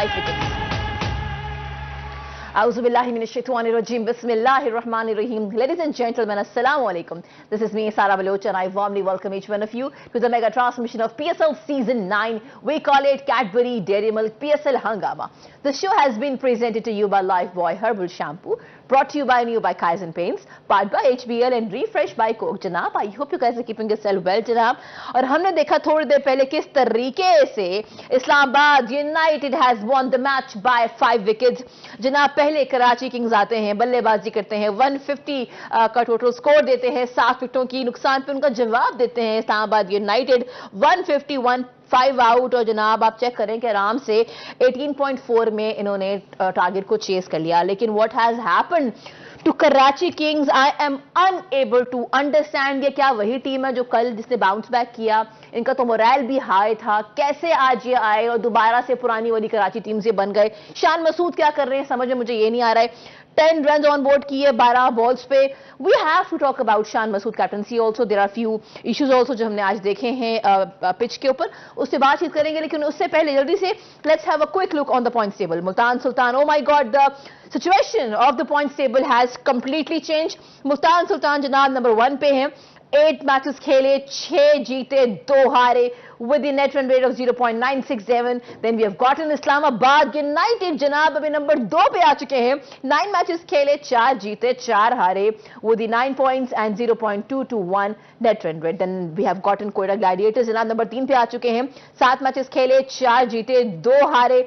5 wickets. Auzubillahiminashaitanirrajim. Bismillahirrahmanirrahim. Ladies and gentlemen, Assalamu alaikum. This is me, Sara Baloch, and I warmly welcome each one of you to the mega transmission of PSL Season 9. We call it Cadbury Dairy Milk PSL Hangama. The show has been presented to you by Lifebuoy Herbal Shampoo, brought to you by Kaizen Paints, powered by HBL and refreshed by Coke. Janab, I hope you guys are keeping yourself well, Janab. और हमने देखा थोड़ी देर पहले किस तरीके से Islamabad United has won the match by 5 wickets. जनाब, पहले कराची किंग्स आते हैं, बल्लेबाजी करते हैं, 150 का टोटल स्कोर देते हैं, 7 विकेटों की नुकसान पे उनका जवाब देते हैं इस्लामाबाद यूनाइटेड, 151 5 आउट। और जनाब आप चेक करें कि आराम से 18.4 में इन्होंने टारगेट को चेस कर लिया। लेकिन what has happened to Karachi Kings, I am unable to understand. ये क्या वही टीम है जो कल जिसने बाउंस बैक किया? इनका तो मोरल भी हाई था, कैसे आज ये आए और दोबारा से पुरानी वाली कराची टीम से बन गए? शान मसूद क्या कर रहे हैं समझ में मुझे ये नहीं आ रहा है। 10 रन ऑन बोर्ड किए 12 बॉल्स पे। We have to talk about Shan Masood captaincy also. There are few issues also जो हमने आज देखे हैं पिच के ऊपर, उससे बातचीत करेंगे। लेकिन उससे पहले जल्दी से let's have a quick look on the points table. Multan Sultan, oh my god, the situation of the points table has completely change. Multan Sultan जनाब नंबर 1 पे हैं, 8 मैचेस खेले, 6 जीते 2 हारे, with the net run rate of 0.967. Then we have gotten Islamabad United जनाब अभी number 2 पे आ चुके हैं, 9 मैचेस खेले, 4 जीते 4 हारे, with the 9 points and 0.221 net run rate. Then we have gotten Quetta Gladiators जनाब नंबर 3 पे आ चुके हैं, 7 मैचेस खेले, 4 जीते 2 हारे,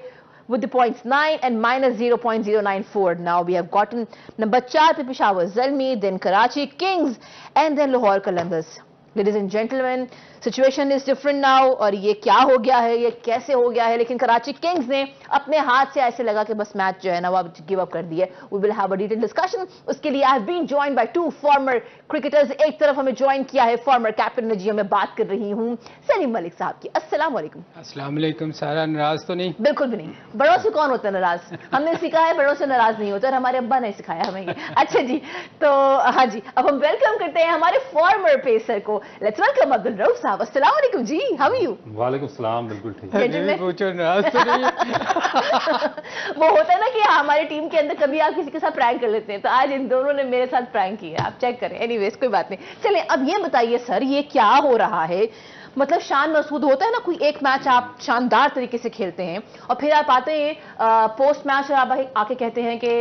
with the points 9 and minus 0.094. Now we have gotten number 4 पे Peshawar Zalmi, then Karachi Kings and then Lahore Qalandars. Ladies and gentlemen, situation is different now. और ये क्या हो गया है, ये कैसे हो गया है? लेकिन कराची किंग्स ने अपने हाथ से ऐसे लगा कि बस मैच जो है ना वो अब गिव अप कर दिए। We will have a detail discussion. उसके लिए I have been joined by 2 former cricketers. एक तरफ हमें ज्वाइन किया है फॉर्मर कैप्टन जी, मैं बात कर रही हूँ सलीम मलिक साहब की। अस्सलाम वालेकुम। अस्सलाम वालेकुम। सारा नाराज तो नहीं? बिल्कुल भी नहीं। बड़ों से कौन होता है नाराज? हमने सीखा है बड़ों से नाराज नहीं होता, और हमारे अब्बा ने सिखाया हमें ये। अच्छा जी, तो हाँ जी, अब हम वेलकम करते हैं हमारे फॉर्मर पेसर को। लेट्स वेलकम अब्दुल रऊफ साहब। अस्सलाम वालेकुम जी, हाउ आर यू? वालेकुम सलाम, बिल्कुल ठीक है। पूछो नाराज तो नहीं? वो होता है ना कि हमारी टीम के अंदर कभी आप किसी के साथ प्रैंक कर लेते हैं, तो आज इन दोनों ने मेरे साथ प्रैंक किया, आप चेक करें। एनीवेज कोई बात नहीं। चलिए अब ये बताइए सर, ये क्या हो रहा है? मतलब शान मसूद होता है ना, कोई एक मैच आप शानदार तरीके से खेलते हैं और फिर आप आते हैं पोस्ट मैच और आप आके कहते हैं कि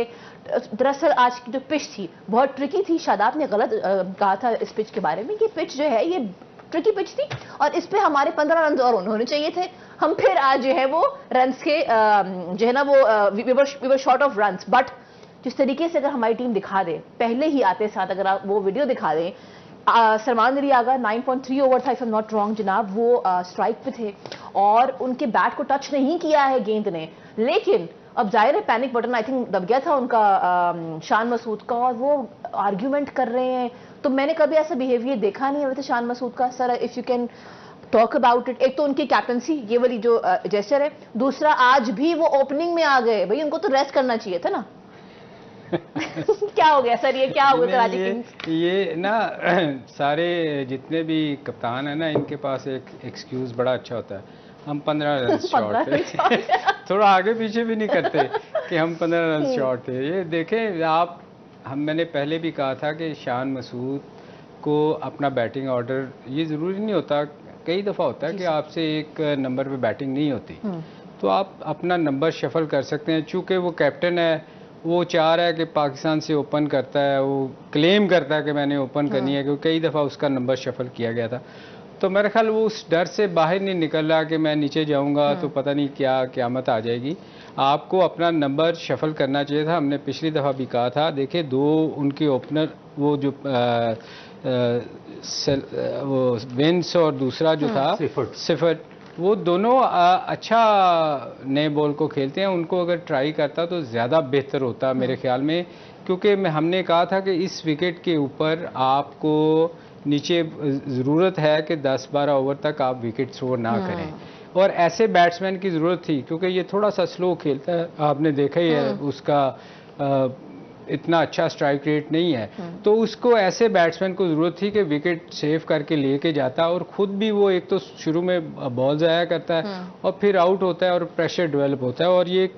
दरअसल आज की जो पिच थी बहुत ट्रिकी थी। शादाब ने गलत कहा था इस पिच के बारे में, ये पिच जो है ये ट्रिकी पिच थी और इस पे हमारे 15 रन और होने चाहिए थे। हम फिर आज जो है वो रन्स के जो है ना वो we were short of runs. But जिस तरीके से अगर हमारी टीम दिखा दे, पहले ही आते साथ अगर आप वो वीडियो दिखा दें, सलमान अली आगा 9.3 ओवर था if I am not wrong जनाब, वो स्ट्राइक पे थे और उनके बैट को टच नहीं किया है गेंद ने। लेकिन अब जाहिर है पैनिक बटन आई थिंक दब गया था उनका शान मसूद का, और वो आर्ग्यूमेंट कर रहे हैं। तो मैंने कभी ऐसा बिहेवियर देखा नहीं है शान मसूद का। Sir if you can talk about it. एक तो उनकी कैप्टनसी ये वाली जो जेस्चर है, दूसरा आज भी वो ओपनिंग में आ गए, भाई उनको तो रेस्ट करना चाहिए था ना। क्या हो गया सर, ये क्या हो गया कराची किंग्स? ये ना सारे जितने भी कप्तान है ना, इनके पास एक एक्सक्यूज बड़ा अच्छा होता है, हम 15 रन शॉर्ट थे। थोड़ा आगे पीछे भी नहीं करते कि हम 15 रन शॉर्ट थे। ये देखें आप, मैंने पहले भी कहा था कि शान मसूद को अपना बैटिंग ऑर्डर, ये ज़रूरी नहीं होता, कई दफ़ा होता है कि आपसे एक नंबर पे बैटिंग नहीं होती, तो आप अपना नंबर शफल कर सकते हैं। चूँकि वो कैप्टन है, वो चाह रहा है कि पाकिस्तान से ओपन करता है, वो क्लेम करता है कि मैंने ओपन करनी है, क्योंकि कई दफ़ा उसका नंबर शफल किया गया था। तो मेरे ख्याल वो उस डर से बाहर नहीं निकल रहा कि मैं नीचे जाऊंगा तो पता नहीं क्या क़यामत आ जाएगी। आपको अपना नंबर शफल करना चाहिए था। हमने पिछली दफ़ा भी कहा था। देखिए 2 उनके ओपनर, वो जो वो विंस और दूसरा जो था सिफर, वो दोनों अच्छा नए बॉल को खेलते हैं। उनको अगर ट्राई करता तो ज़्यादा बेहतर होता मेरे ख्याल में, क्योंकि हमने कहा था कि इस विकेट के ऊपर आपको नीचे ज़रूरत है कि 10-12 ओवर तक आप विकेट थ्रो ना करें, और ऐसे बैट्समैन की ज़रूरत थी, क्योंकि ये थोड़ा सा स्लो खेलता है। आपने देखा ही है उसका इतना अच्छा स्ट्राइक रेट नहीं है, तो उसको ऐसे बैट्समैन को ज़रूरत थी कि विकेट सेव करके लेके जाता, और ख़ुद भी वो एक तो शुरू में बॉल ज़ाया करता है और फिर आउट होता है और प्रेशर डेवलप होता है। और ये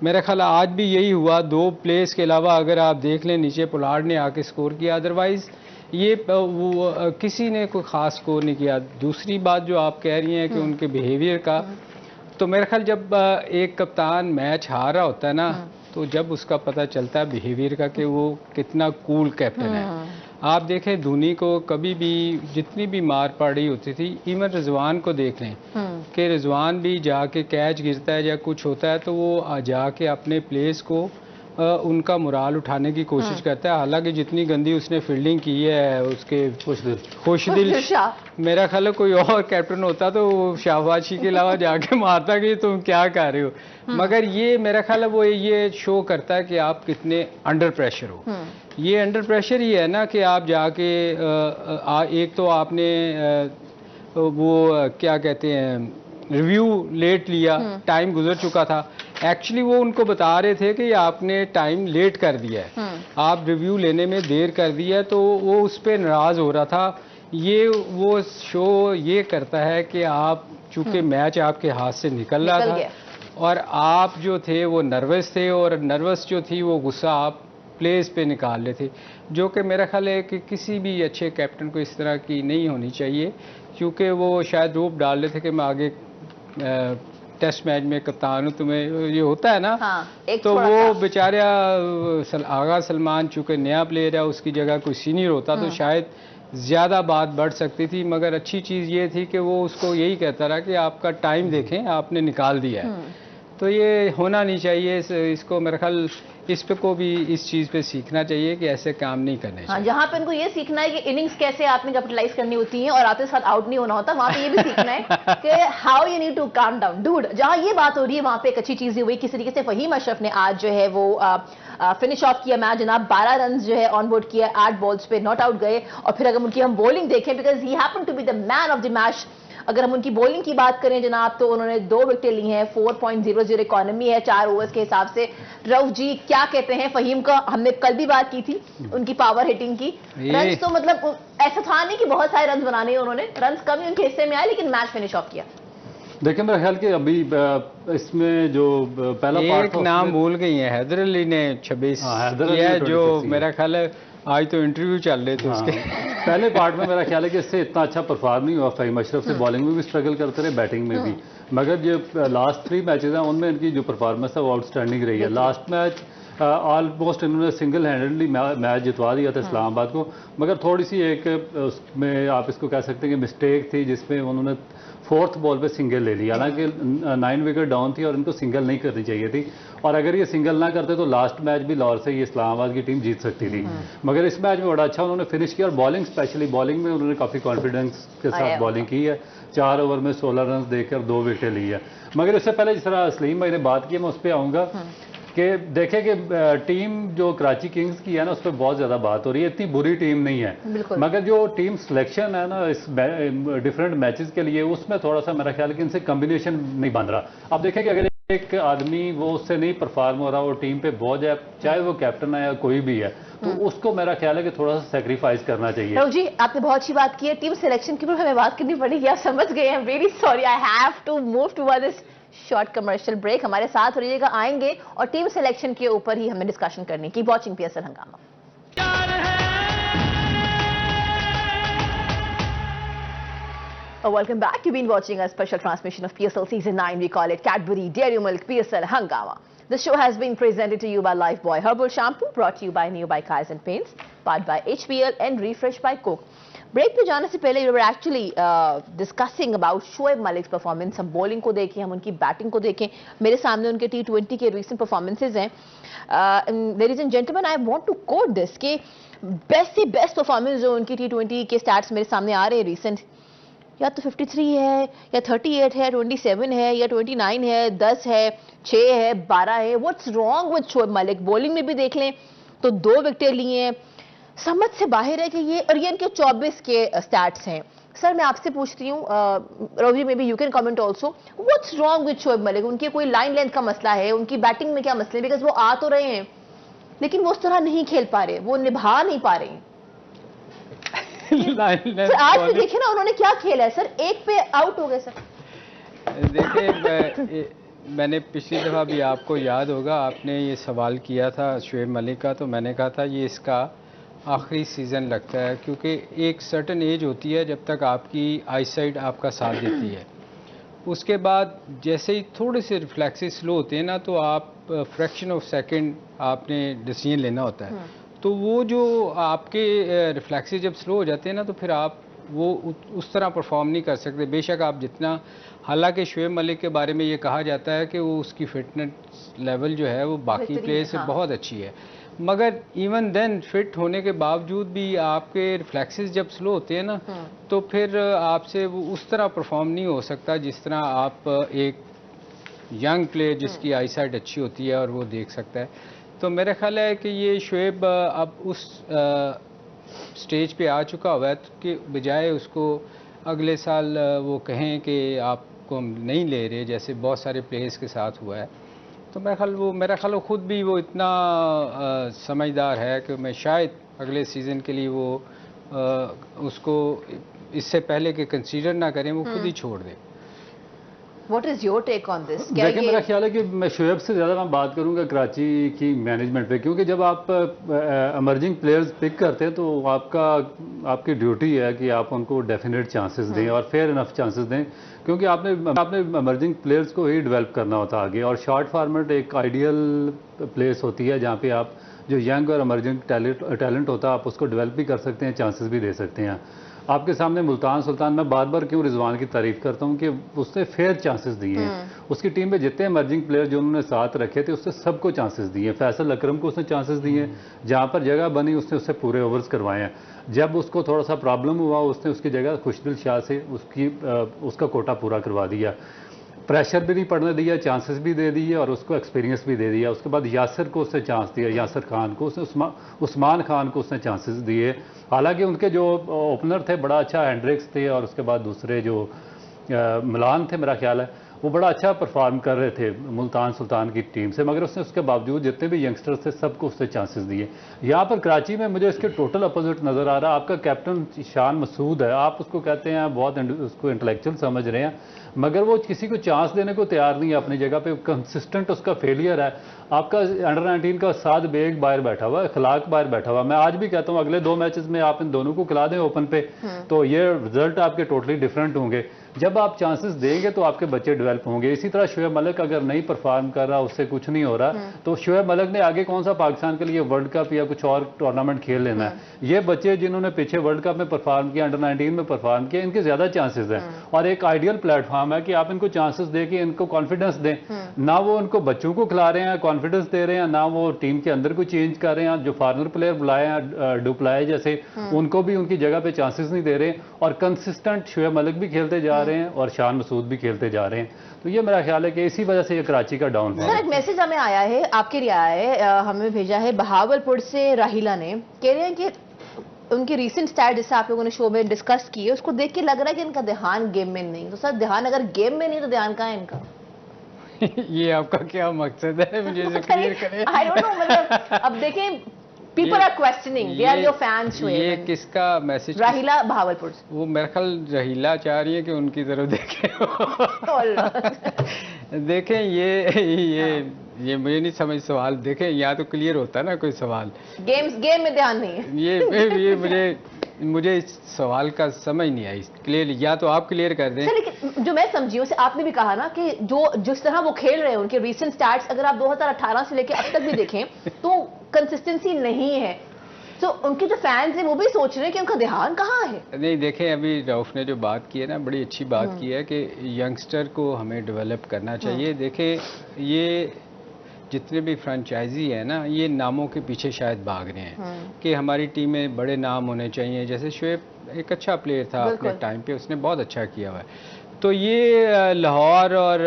मेरा ख्याल आज भी यही हुआ, 2 प्लेस के अलावा अगर आप देख लें नीचे पोलार्ड ने आके स्कोर किया, अदरवाइज़ ये किसी ने कोई ख़ास स्कोर नहीं किया। दूसरी बात जो आप कह रही हैं कि उनके बिहेवियर का, तो मेरा ख्याल जब एक कप्तान मैच हार रहा होता है ना, तो जब उसका पता चलता है बिहेवियर का कि वो कितना कूल कैप्टन है। आप देखें धोनी को कभी भी जितनी भी मार पड़ी होती थी, इवन रिजवान को देख लें कि रिजवान भी जाके कैच गिरता है या कुछ होता है तो वो जाके अपने प्लेस को उनका मुराल उठाने की कोशिश करता है। हालांकि जितनी गंदी उसने फील्डिंग की है उसके खुशदिल मेरा ख्याल है कोई और कैप्टन होता तो शाबाशी के अलावा जाके मारता कि तुम क्या कर रहे हो। मगर ये मेरा ख्याल है वो ये शो करता है कि आप कितने अंडर प्रेशर हो। ये अंडर प्रेशर ही है ना कि आप जाके एक तो आपने वो क्या कहते हैं रिव्यू लेट लिया, टाइम गुजर चुका था। एक्चुअली वो उनको बता रहे थे कि आपने टाइम लेट कर दिया है, आप रिव्यू लेने में देर कर दिया है, तो वो उस पर नाराज हो रहा था। ये वो शो ये करता है कि आप चूंकि मैच आपके हाथ से निकल रहा था और आप जो थे वो नर्वस थे, और नर्वस जो थी वो गुस्सा आप प्लेस पे निकाल रहे थे, जो कि मेरा ख्याल है कि किसी भी अच्छे कैप्टन को इस तरह की नहीं होनी चाहिए, क्योंकि वो शायद रूप डाल रहे थे कि मैं आगे टेस्ट मैच में कप्तान हूँ, तुम्हें ये होता है ना। एक तो वो बेचारा आगा सलमान चूंकि नया प्लेयर है, उसकी जगह कोई सीनियर होता तो शायद ज़्यादा बात बढ़ सकती थी। मगर अच्छी चीज़ ये थी कि वो उसको यही कहता रहा कि आपका टाइम देखें, आपने निकाल दिया है। तो ये होना नहीं चाहिए। इसको मेरा ख्याल इस पे को भी इस चीज़ पे सीखना चाहिए कि ऐसे काम नहीं करने चाहिए। हाँ, जहाँ पे इनको ये सीखना है कि इनिंग्स कैसे आपने कैपिटलाइज करनी होती है और आपके साथ आउट नहीं होना होता, वहाँ पे ये भी सीखना है कि how you need to calm down dude. जहाँ ये बात हो रही है वहाँ पे एक अच्छी चीज़ हुई, किस तरीके से फहीम अशरफ ने आज जो है वो फिनिश ऑफ किया मैच जनाब। 12 रन जो है ऑन बोर्ड किया, 8 बॉल्स पे नॉट आउट गए। और फिर अगर उनकी हम बॉलिंग देखें, because he happen to be the man of the match, अगर हम उनकी बॉलिंग की बात करें जनाब, तो उन्होंने 2 विकेटें ली हैं, 4.00 इकोनॉमी है 4 ओवर्स के हिसाब से। रऊफ जी क्या कहते हैं फहीम का? हमने कल भी बात की थी उनकी पावर हिटिंग की। रन तो मतलब ऐसा था नहीं कि बहुत सारे रन बनाने हैं उन्होंने, रन कम ही उनके हिस्से में आए, लेकिन मैच फिनिश ऑफ किया। देखिए मेरा ख्याल कि अभी इसमें जो पहला पार्ट एक नाम भूल गई है, हैदर अली ने 26 किया, जो मेरा ख्याल है आज तो इंटरव्यू चल रहे थे उसके। पहले पार्ट में मेरा ख्याल है कि इससे इतना अच्छा परफॉर्म नहीं हुआ फहीम अशरफ से, बॉलिंग में भी स्ट्रगल करते रहे, बैटिंग में भी। मगर जो लास्ट 3 मैचेस हैं उनमें इनकी जो परफॉर्मेंस है वो आउटस्टैंडिंग रही है। लास्ट मैच ऑलमोस्ट इन्होंने सिंगल हैंडेडली मैच जितवा दिया था इस्लामाबाद को, मगर थोड़ी सी एक उसमें आप इसको कह सकते हैं कि मिस्टेक थी, जिसमें उन्होंने 4th बॉल पे सिंगल ले लिया। हालांकि 9 विकेट डाउन थी और इनको सिंगल नहीं करनी चाहिए थी, और अगर ये सिंगल ना करते तो लास्ट मैच भी लाहौर से ये इस्लामाबाद की टीम जीत सकती थी। मगर इस मैच में बड़ा अच्छा उन्होंने फिनिश किया, और बॉलिंग स्पेशली बॉलिंग में उन्होंने काफ़ी कॉन्फिडेंस के साथ बॉलिंग की है। 4 ओवर में 16 रन देकर 2 विकेटें ली है। मगर इससे पहले जिस तरह सलीम भाई ने बात की, मैं उस पर आऊँगा कि देखें कि टीम जो कराची किंग्स की है ना, उस पर बहुत ज़्यादा बात हो रही है। इतनी बुरी टीम नहीं है, मगर जो टीम सिलेक्शन है ना इस डिफरेंट मैचेस के लिए, उसमें थोड़ा सा मेरा ख्याल है कि इनसे कम्बिनेशन नहीं बन रहा। आप देखें कि अगर एक आदमी वो उससे नहीं परफॉर्म हो रहा, वो टीम पे बोझ है, चाहे वो कैप्टन है या कोई भी है, तो उसको मेरा ख्याल है कि थोड़ा सा सेक्रीफाइस करना चाहिए। रऊफ जी आपने बहुत अच्छी बात की है, टीम सिलेक्शन के ऊपर हमें बात करनी पड़ेगी, आप समझ गए। I am very sorry, I have to move toward this short commercial break. हमारे साथ रहिएगा, आएंगे और टीम सिलेक्शन के ऊपर ही हमें डिस्कशन करनी। कीप वॉचिंग पीएसएल हंगामा। Welcome back. You've been watching a special transmission of PSL Season 9. We call it Cadbury Dairy Milk PSL Hangama. This show has been presented to you by Lifebuoy Herbal Shampoo, brought to you by New by Kais and Paints, powered by HPL and refreshed by Coke. Break पे जाने से पहले we were actually discussing about Shoaib Malik's performance. हम bowling को देखें, हम उनकी batting को देखें। मेरे सामने उनके T20 के रिसेंट परफॉर्मेंसेज हैं। Ladies and gentleman, I want to quote this कि बेस्ट से बेस्ट परफॉर्मेंस जो उनकी T20 के स्टैट्स मेरे सामने आ रहे हैं रिसेंट, या तो 53 है, या 38 है, 27 है, या 29 है, 10 है, 6 है, 12 है। What's wrong with Shoaib Malik? Bowling में भी देख लें तो 2 विकेटें लिए हैं, समझ से बाहर है कि ये, और ये इनके 24 के स्टैट्स हैं। सर मैं आपसे पूछती हूँ, Ravi may be you can comment also, what's wrong with Shoaib Malik? उनकी कोई लाइन लेंथ का मसला है, उनकी बैटिंग में क्या मसले? बिकॉज वो आ तो रहे हैं लेकिन वो उस तरह नहीं खेल पा रहे, वो निभा नहीं पा रहे। सर आज भी देखिए ना उन्होंने क्या खेला है सर, एक पे आउट हो गए सर। देखिए मैंने पिछली दफ़ा भी, आपको याद होगा, आपने ये सवाल किया था शुएब मलिक का, तो मैंने कहा था ये इसका आखिरी सीज़न लगता है, क्योंकि एक सर्टन एज होती है जब तक आपकी आईसाइट आपका साथ देती है। उसके बाद जैसे ही थोड़े से रिफ्लेक्सेस स्लो होते हैं ना, तो आप फ्रैक्शन ऑफ सेकंड आपने डिसीजन लेना होता है। तो वो जो आपके रिफ्लेक्सेस जब स्लो हो जाते हैं ना, तो फिर आप वो उस तरह परफॉर्म नहीं कर सकते, बेशक आप जितना। हालांकि शुएब मलिक के बारे में ये कहा जाता है कि वो उसकी फिटनेस लेवल जो है वो बाकी प्लेयर से बहुत अच्छी है, मगर इवन देन फिट होने के बावजूद भी आपके रिफ्लेक्सेस जब स्लो होते हैं ना, तो फिर आपसे वो उस तरह परफॉर्म नहीं हो सकता जिस तरह आप एक यंग प्लेयर जिसकी आईसाइट अच्छी होती है और वो देख सकता है। तो मेरा ख्याल है कि ये शुएब अब उस स्टेज पे आ चुका हुआ है कि बजाय उसको अगले साल वो कहें कि आपको हम नहीं ले रहे, जैसे बहुत सारे प्लेयर्स के साथ हुआ है, तो मेरा ख्याल खुद भी वो इतना समझदार है कि मैं शायद अगले सीज़न के लिए वो उसको इससे पहले कि कंसीडर ना करें, वो खुद ही छोड़ दें। What is your take on this? देखिए मेरा ख्याल है कि मैं शुएब से ज़्यादा मैं बात करूंगा कराची की मैनेजमेंट पे, क्योंकि जब आप एमर्जिंग प्लेयर्स पिक करते हैं तो आपकी ड्यूटी है कि आप उनको डेफिनेट चांसेस दें और फेयर इनफ चांसेस दें, क्योंकि आपने एमर्जिंग प्लेयर्स को ही डेवलप करना होता है आगे। और शॉर्ट फॉर्मेट एक आइडियल प्लेस होती है जहाँ पे आप जो यंग और एमर्जिंग टैलेंट होता है आप उसको डेवलप भी कर सकते हैं, चांसेस भी दे सकते हैं। आपके सामने मुल्तान सुल्तान, मैं बार बार क्यों रिजवान की तारीफ करता हूँ कि उसने फेयर चांसेस दिए हैं। उसकी टीम में जितने एमर्जिंग प्लेयर जो उन्होंने साथ रखे थे उसने सबको चांसेस दिए। फैसल अकरम को उसने चांसेस दिए, जहाँ पर जगह बनी उसने उससे पूरे ओवर्स करवाए हैं। जब उसको थोड़ा सा प्रॉब्लम हुआ उसने उसकी जगह खुशदिल शाह से उसका कोटा पूरा करवा दिया, प्रेशर भी नहीं पड़ने दिया, चांसेस भी दे दिए और उसको एक्सपीरियंस भी दे दिया। उसके बाद यासर को उसने चांस दिया, यासर खान को उसने, उस्मान खान को उसने चांसेस दिए। हालांकि उनके जो ओपनर थे बड़ा अच्छा हैंड्रिक्स थे और उसके बाद दूसरे जो मिलान थे मेरा ख्याल है वो बड़ा अच्छा परफॉर्म कर रहे थे मुल्तान सुल्तान की टीम से, मगर उसने उसके बावजूद जितने भी यंगस्टर्स थे सबको उसने चांसेस दिए। यहाँ पर कराची में मुझे इसके टोटल अपोजिट नज़र आ रहा है। आपका कैप्टन शान मसूद है, आप उसको कहते हैं बहुत उसको इंटेलेक्चुअल समझ रहे हैं, मगर वो किसी को चांस देने को तैयार नहीं है अपनी जगह पे, कंसिस्टेंट उसका फेलियर है। आपका अंडर 19 का साद बेग बाहर बैठा हुआ है, खिलाक बाहर बैठा हुआ। मैं आज भी कहता हूँ अगले 2 मैचेस में आप इन दोनों को खिला दें ओपन पे तो ये रिजल्ट आपके टोटली डिफरेंट होंगे। जब आप चांसेस देंगे तो आपके बच्चे डेवलप होंगे। इसी तरह शुएब मलिक अगर नहीं परफॉर्म कर रहा, उससे कुछ नहीं हो रहा, तो शुएब मलिक ने आगे कौन सा पाकिस्तान के लिए वर्ल्ड कप या कुछ और टूर्नामेंट खेल लेना है। ये बच्चे जिन्होंने पीछे वर्ल्ड कप में परफॉर्म किया, अंडर 19 में परफॉर्म किया, इनके ज्यादा चांसेस हैं। और एक आइडियल प्लेटफॉर्म है कि आप इनको चांसेस दे के इनको कॉन्फिडेंस दें। ना वो उनको बच्चों को खिला रहे हैं, कॉन्फिडेंस दे रहे हैं, ना वो टीम के अंदर को चेंज कर रहे हैं। जो फॉरनर प्लेयर बुलाए हैं डुप्लाए जैसे, उनको भी उनकी जगह पे चांसेस नहीं दे रहे। और कंसिस्टेंट शुएब मलिक भी खेलते जा रहे हैं और शान मसूद भी खेलते जा रहे हैं। तो ये मेरा ख्याल है कि इसी वजह से ये कराची का डाउन है। सर एक मैसेज हमें आया है, आपके लिए आया है, हमें भेजा है बहावलपुर से राहिला ने, कह रहे हैं कि उनकी रीसेंट स्टैट जिसे आप लोगों ने शो में डिस्कस की है उसको देख के लग रहा है कि इनका ध्यान गेम में नहीं। तो सर ध्यान अगर गेम में नहीं तो ध्यान कहाँ है इनका? ये आपका क्या मकसद है, मुझे इसे क्लियर करें। आई डोंट नो, मतलब अब देखें people are questioning, they are your fans। ये किसका मैसेज? राहिला बहावलपुर से। वो मेरे ख्याल राहिला चाह रही है कि उनकी तरफ देखें। देखें ये मुझे नहीं समझ सवाल। देखें यहाँ तो क्लियर होता है ना कोई सवाल, गेम में ध्यान नहीं है। ये मुझे इस सवाल का समझ नहीं आई क्लियर, या तो आप क्लियर कर दें। लेकिन जो मैं समझी हूँ, आपने भी कहा ना कि जिस तरह वो खेल रहे हैं उनके रीसेंट स्टैट्स अगर आप 2018 से लेकर अब तक भी देखें तो कंसिस्टेंसी नहीं है। तो उनके जो फैंस हैं वो भी सोच रहे हैं कि उनका ध्यान कहाँ है। नहीं देखें, अभी रऊफ ने जो बात की है ना बड़ी अच्छी बात की है कि यंगस्टर को हमें डेवलप करना चाहिए। देखें ये जितने भी फ्रेंचाइजी है ना ये नामों के पीछे शायद भाग रहे हैं कि हमारी टीम में बड़े नाम होने चाहिए। जैसे शुएब एक अच्छा प्लेयर था अपने टाइम पे, उसने बहुत अच्छा किया हुआ है। तो ये लाहौर और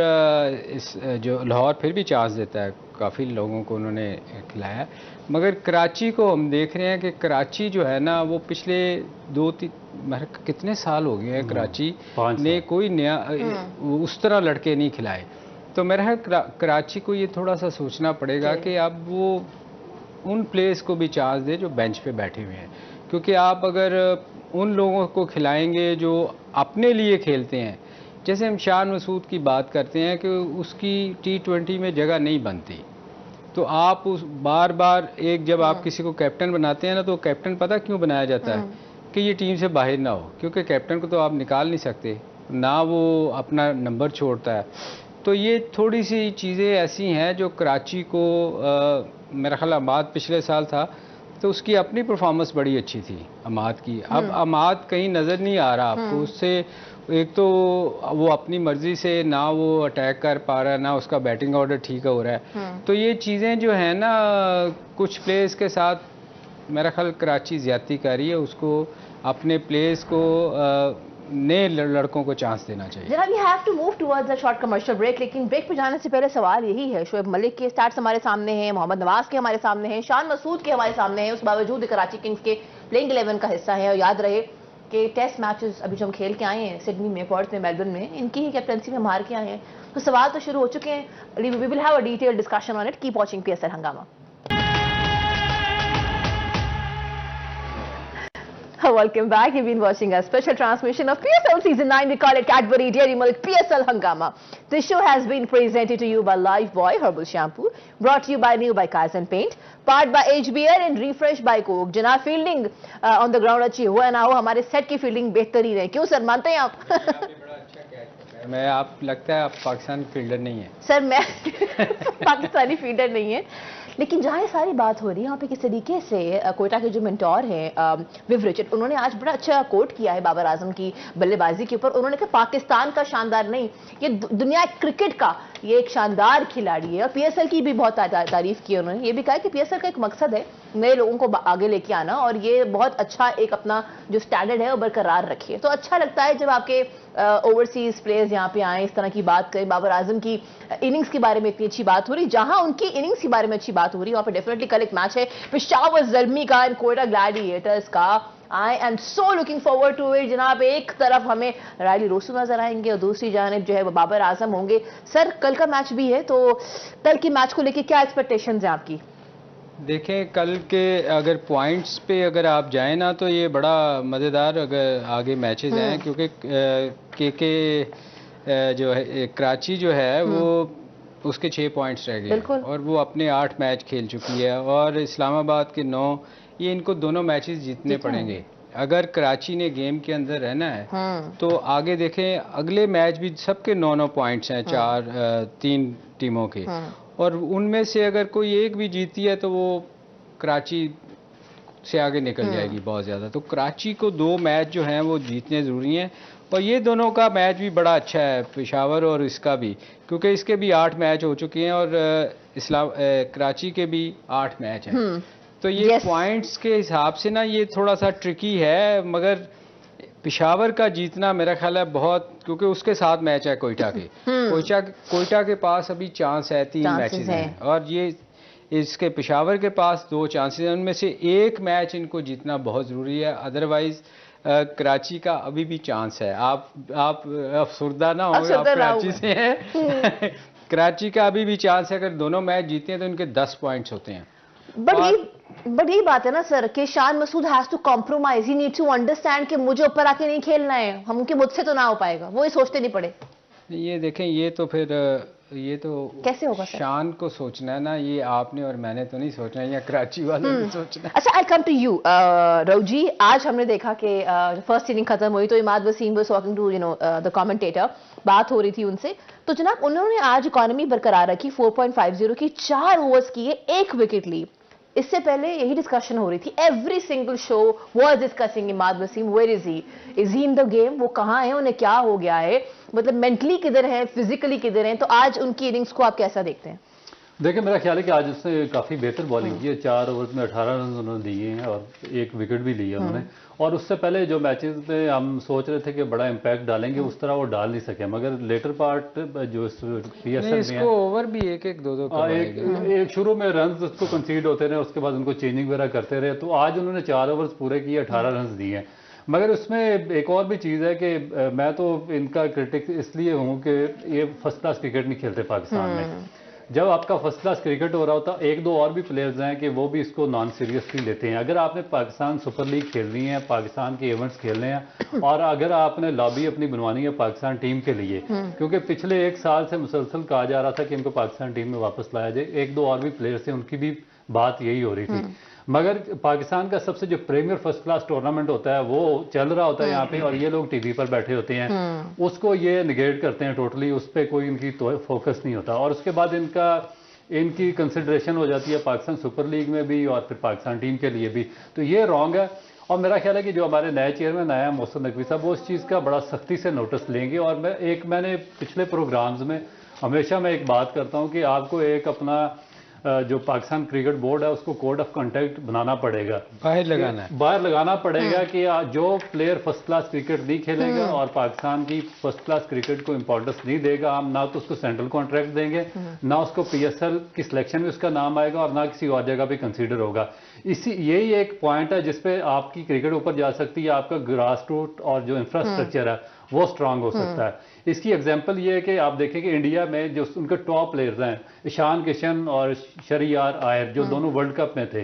जो लाहौर फिर भी चांस देता है, काफ़ी लोगों को उन्होंने खिलाया, मगर कराची को हम देख रहे हैं कि कराची जो है ना वो पिछले 2-3 कितने साल हो गए हैं कराची ने कोई नया उस तरह लड़के नहीं खिलाए। तो मेरा कराची को ये थोड़ा सा सोचना पड़ेगा कि अब वो उन प्लेयर्स को भी चांस दे जो बेंच पे बैठे हुए हैं, क्योंकि आप अगर उन लोगों को खिलाएंगे जो अपने लिए खेलते हैं, जैसे हम शान मसूद की बात करते हैं कि उसकी T20 में जगह नहीं बनती, तो आप उस बार बार एक जब आप किसी को कैप्टन बनाते हैं ना, तो कैप्टन पता क्यों बनाया जाता है कि ये टीम से बाहर ना हो, क्योंकि कैप्टन को तो आप निकाल नहीं सकते ना, वो अपना नंबर छोड़ता है। तो ये थोड़ी सी चीज़ें ऐसी हैं जो कराची को मेरा ख्याल अमाद पिछले साल था तो उसकी अपनी परफॉर्मेंस बड़ी अच्छी थी अमाद की। अब अमाद कहीं नज़र नहीं आ रहा आपको, उससे एक तो वो अपनी मर्जी से ना वो अटैक कर पा रहा है, ना उसका बैटिंग ऑर्डर ठीक हो रहा है। तो ये चीज़ें जो है ना, कुछ प्लेयर्स के साथ मेरा ख्याल कराची ज्यादती कर रही है, उसको अपने प्लेयर्स को नए लड़कों को चांस देना चाहिए। जनाब, we have to move towards a short commercial break, लेकिन ब्रेक पे जाने से पहले सवाल यही है, शोएब मलिक के स्टार्ट्स हमारे सामने हैं, मोहम्मद नवाज के हमारे सामने हैं, शान मसूद के हमारे सामने हैं, उस बावजूद कराची किंग्स के प्लेइंग 11 का हिस्सा है। और याद रहे कि टेस्ट मैचेस अभी जो हम खेल के आए हैं सिडनी में, पर्थ में, मेलबर्न में, इनकी ही कैप्टनसी में हार के आए हैं, तो सवाल तो शुरू हो चुके हैं। We will have a detailed discussion on it. Keep watching PSL हंगामा। Welcome back. You've been watching a special transmission of PSL Season 9. We call it Cadbury Dairy Milk PSL Hangama. This show has been presented to you by Lifebuoy Herbal Shampoo, brought to you by New by Kaizen Paint, powered by HBL and refreshed by Coke. जनाब, fielding on the ground अच्छी हो ना हो, हमारे set की fielding बेहतरीन है। क्यों सर, मानते हैं आप? मैं आप लगता है आप पाकिस्तान फील्डर नहीं है सर, मैं पाकिस्तानी फील्डर नहीं है, लेकिन जहाँ ये सारी बात हो रही है यहाँ पे किस तरीके से कोयटा के जो मेंटोर हैं विव रिचर्ड, उन्होंने आज बड़ा अच्छा कोट किया है बाबर आजम की बल्लेबाजी के ऊपर। उन्होंने कहा पाकिस्तान का शानदार नहीं, ये दुनिया क्रिकेट का ये एक शानदार खिलाड़ी है। और PSL की भी बहुत तारीफ की उन्होंने। ये भी कहा कि PSL का एक मकसद है नए लोगों को आगे लेके आना, और ये बहुत अच्छा एक अपना जो स्टैंडर्ड है वो बरकरार रखिए। तो अच्छा लगता है जब आपके ओवरसीज प्लेयर्स यहाँ पे आए, इस तरह की बात करें। बाबर आजम की इनिंग्स के बारे में इतनी अच्छी बात हो रही, जहां उनकी इनिंग्स के बारे में अच्छी बात हो रही, वहां पे डेफिनेटली कल एक मैच है पेशावर ज़ल्मी का एंड कोयटा ग्लैडिएटर्स का। I am so looking forward to it जनाब। एक तरफ हमें रायली रोसू नजर आएंगे और दूसरी जानिब जो है वो बाबर आजम होंगे। सर, कल का मैच भी है, तो कल की मैच को लेके क्या एक्सपेक्टेशंस हैं आपकी? देखें, कल के अगर पॉइंट्स पे अगर आप जाएं ना, तो ये बड़ा मज़ेदार अगर आगे मैचेस हैं, क्योंकि के जो है कराची जो है वो उसके 6 पॉइंट्स रह गए और वो अपने 8 मैच खेल चुकी है, और इस्लामाबाद के 9। ये इनको दोनों मैचेस जीतने पड़ेंगे अगर कराची ने गेम के अंदर रहना है। तो आगे देखें, अगले मैच भी सबके 9-9 पॉइंट्स हैं, 3 टीमों के, और उनमें से अगर कोई एक भी जीती है तो वो कराची से आगे निकल जाएगी बहुत ज़्यादा। तो कराची को 2 मैच जो हैं वो जीतने ज़रूरी हैं, और ये दोनों का मैच भी बड़ा अच्छा है, पेशावर और इसका भी, क्योंकि इसके भी 8 मैच हो चुके हैं और कराची के भी 8 मैच हैं। तो ये पॉइंट्स के हिसाब से ना ये थोड़ा सा ट्रिकी है, मगर पेशावर का जीतना मेरा ख्याल है बहुत, क्योंकि उसके साथ मैच है कोयटा के। कोयटा के पास अभी चांस है, 3 मैचेस हैं, और ये इसके पेशावर के पास 2 चांसेस हैं, उनमें से एक मैच इनको जीतना बहुत ज़रूरी है। अदरवाइज कराची का अभी भी चांस है। आप अफसुरदा ना हो, आप कराची से हैं। कराची का अभी भी चांस है, अगर दोनों मैच जीते हैं तो इनके 10 पॉइंट्स होते हैं। बट ये बात है ना सर कि Shan Masood has to compromise, he need to understand कि मुझे ऊपर आके नहीं खेलना है, हमके मुझसे तो ना हो पाएगा, वो ये सोचते नहीं पड़े। ये देखें, ये तो फिर ये तो कैसे होगा सर? शान को सोचना है ना, ये आपने और मैंने तो नहीं सोचना है, या कराची वालों ने सोचना है। अच्छा, आई कम टू यू रऊजी। आज हमने देखा कि फर्स्ट इनिंग खत्म हुई तो Imad Wasim was talking to the commentator, बात हो रही थी उनसे, तो जनाब उन्होंने आज इकॉनमी बरकरार रखी, 4.50 की, 4 ओवर्स किए, 1 विकेट ली। इससे पहले यही डिस्कशन हो रही थी, every single show was discussing Imad Wasim, where is he in the game, वो कहाँ है, उन्हें क्या हो गया है, मतलब मेंटली किधर है, फिजिकली किधर है। तो आज उनकी इनिंग्स को आप कैसा देखते हैं? देखिए, मेरा ख्याल है कि आज उसने काफ़ी बेहतर बॉलिंग की है। 4 ओवर में 18 रन उन्होंने दिए हैं और 1 विकेट भी लिया उन्होंने। और उससे पहले जो मैचेस में हम सोच रहे थे कि बड़ा इम्पैक्ट डालेंगे, उस तरह वो डाल नहीं सके, मगर लेटर पार्ट जो PSL में इसको ओवर भी 1-1, 2-2 एक शुरू में रन उसको कंसीड होते रहे, उसके बाद उनको चेंजिंग वगैरह करते रहे। तो आज उन्होंने 4 ओवर्स पूरे किए, 18 रन दिए हैं। मगर उसमें एक और भी चीज़ है कि मैं तो इनका क्रिटिक इसलिए हूँ कि ये फर्स्ट क्लास क्रिकेट नहीं खेलते पाकिस्तान में। जब आपका फर्स्ट क्लास क्रिकेट हो रहा होता है, एक दो और भी प्लेयर्स हैं कि वो भी इसको नॉन सीरियसली लेते हैं। अगर आपने पाकिस्तान सुपर लीग खेलनी है, पाकिस्तान के इवेंट्स खेलने हैं, और अगर आपने लॉबी अपनी बनवानी है पाकिस्तान टीम के लिए, क्योंकि पिछले 1 साल से मुसलसल कहा जा रहा था कि इनको पाकिस्तान टीम में वापस लाया जाए, एक दो और भी प्लेयर्स थे, उनकी भी बात यही हो रही थी। मगर पाकिस्तान का सबसे जो प्रीमियर फर्स्ट क्लास टूर्नामेंट होता है वो चल रहा होता है यहाँ पे, और ये लोग टीवी पर बैठे होते हैं, उसको ये निगेट करते हैं टोटली, उस पर कोई इनकी फोकस नहीं होता। और उसके बाद इनकी कंसिडरेशन हो जाती है पाकिस्तान सुपर लीग में भी और फिर पाकिस्तान टीम के लिए भी, तो ये रॉन्ग है। और मेरा ख्याल है कि जो हमारे नए चेयरमैन आया मोहसिन नकवी साहब, वो इस चीज़ का बड़ा सख्ती से नोटिस लेंगे। और मैंने पिछले प्रोग्राम्स में हमेशा मैं एक बात करता हूँ कि आपको एक अपना जो पाकिस्तान क्रिकेट बोर्ड है उसको कोड ऑफ कंडक्ट बनाना पड़ेगा, बाहर लगाना पड़ेगा कि जो प्लेयर फर्स्ट क्लास क्रिकेट नहीं खेलेगा और पाकिस्तान की फर्स्ट क्लास क्रिकेट को इंपॉर्टेंस नहीं देगा, हम ना तो उसको सेंट्रल कॉन्ट्रैक्ट देंगे, ना उसको पीएसएल की सिलेक्शन में उसका नाम आएगा, और ना किसी और जगह पे कंसीडर होगा। यही एक पॉइंट है जिसपे आपकी क्रिकेट ऊपर जा सकती है, आपका ग्रास रूट और जो इंफ्रास्ट्रक्चर है वो स्ट्रांग हो सकता है। इसकी एग्जांपल ये है कि आप देखें कि इंडिया में जो उनके टॉप प्लेयर्स हैं, ईशान किशन और शहरियार आयर, जो दोनों वर्ल्ड कप में थे,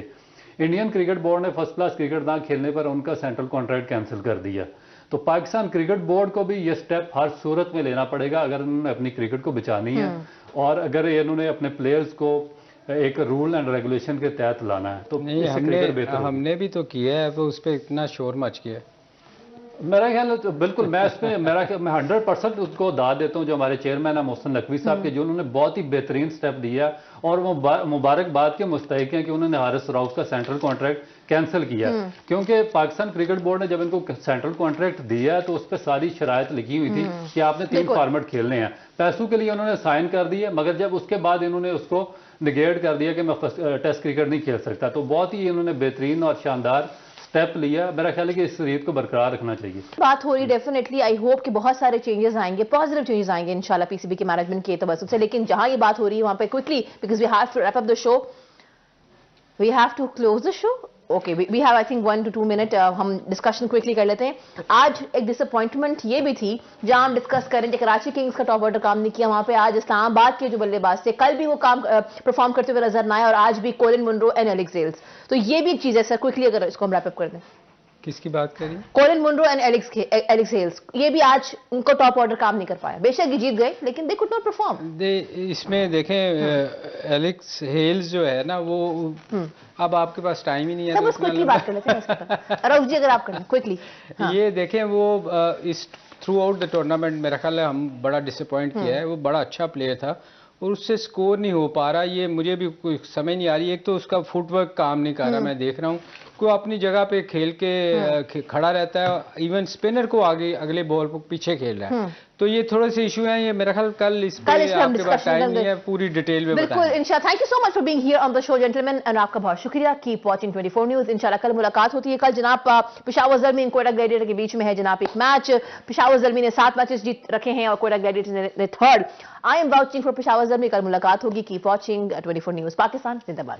इंडियन क्रिकेट बोर्ड ने फर्स्ट क्लास क्रिकेट ना खेलने पर उनका सेंट्रल कॉन्ट्रैक्ट कैंसिल कर दिया। तो पाकिस्तान क्रिकेट बोर्ड को भी ये स्टेप हर सूरत में लेना पड़ेगा अगर उन्होंने अपनी क्रिकेट को बचानी है, और अगर इन्होंने अपने प्लेयर्स को एक रूल एंड रेगुलेशन के तहत लाना है। तो हमने भी तो किया है, उस पर इतना शोर मच गया। मेरा ख्याल है तो बिल्कुल मैं इसमें मैं 100% उसको दाद देता हूँ जो हमारे चेयरमैन है मोहसिन नकवी साहब के, जो उन्होंने बहुत ही बेहतरीन स्टेप दिया, और वो मुबारकबाद के मुस्तहिक हैं कि उन्होंने हारिस राउफ का सेंट्रल कॉन्ट्रैक्ट कैंसिल किया। क्योंकि पाकिस्तान क्रिकेट बोर्ड ने जब इनको सेंट्रल कॉन्ट्रैक्ट दिया तो उस पर सारी शराइत लिखी हुई थी कि आपने 3 फॉर्मेट खेलने हैं, पैसों के लिए उन्होंने साइन कर दिया, मगर जब उसके बाद इन्होंने उसको निगेट कर दिया कि मैं टेस्ट क्रिकेट नहीं खेल सकता। तो बहुत ही इन्होंने बेहतरीन और शानदार स्टेप लिया। मेरा ख्याल है कि इस रीत को बरकरार रखना चाहिए। बात हो रही डेफिनेटली, आई होप कि बहुत सारे चेंजेस आएंगे, पॉजिटिव चेंजेस आएंगे इंशाल्लाह पीसीबी के मैनेजमेंट के तवज्जुह से। लेकिन जहां ये बात हो रही है वहां पे quickly, because we have to wrap up the show, we have to close the show. Okay, we have I think 1 to 2 minute, हम डिस्कशन क्विकली कर लेते हैं। आज एक डिसअपॉइंटमेंट ये भी थी जहां हम डिस्कस करें कि कराची किंग्स का टॉप ऑर्डर काम नहीं किया, वहां पे आज इस्लामाबाद के जो बल्लेबाज थे कल भी वो काम परफॉर्म करते हुए नजर ना आए, और आज भी Colin Munro and Alex Hales. तो ये भी एक चीज है सर, क्विकली अगर इसको हम रैप अप कर दें। किसकी बात करिए? Colin Munro and Alex Hales, ये भी आज उनको टॉप ऑर्डर काम नहीं कर पाया। बेशक ये जीत गए लेकिन दे कुड नॉट परफॉर्म। इसमें देखें एलेक्स हेल्स जो है ना, वो अब आपके पास टाइम ही नहीं है, तो बस क्विकली बात कर लेते हैं। रऊफ जी अगर आप करें क्विकली। ये देखें वो इस थ्रू आउट द टूर्नामेंट मेरा ख्याल है हम बड़ा डिसअपॉइंट किया है। वो बड़ा अच्छा प्लेयर था और उससे स्कोर नहीं हो पा रहा, ये मुझे भी कोई समझ नहीं आ रही। एक तो उसका फुटवर्क काम नहीं कर रहा, मैं देख रहा हूँ को अपनी जगह पे खेल के खड़ा रहता है, इवन स्पिनर को आगे अगले बॉल को पीछे खेल रहा है। तो ये थोड़े से इशू हैं, ये मेरा ख्याल कल इस पे आपके पास टाइम नहीं है पूरी डिटेल में बिल्कुल इंशाल्लाह। Thank you so much for being here on the show gentleman, and आपका बहुत शुक्रिया। Keep watching 24 news. इंशाल्लाह कल मुलाकात होती है। कल जनाब पेशावर ज़ल्मी और कोयटा ग्लैडिएटर के बीच में है जनाब एक मैच। पेशावर ज़ल्मी ने 7 मैचेस जीत रखे हैं और कोयटा ग्लैडिएटर ने 3rd। I am watching for Peshawar Zalmi. कल मुलाकात होगी। Keep watching 24 news. पाकिस्तान जिंदाबाद।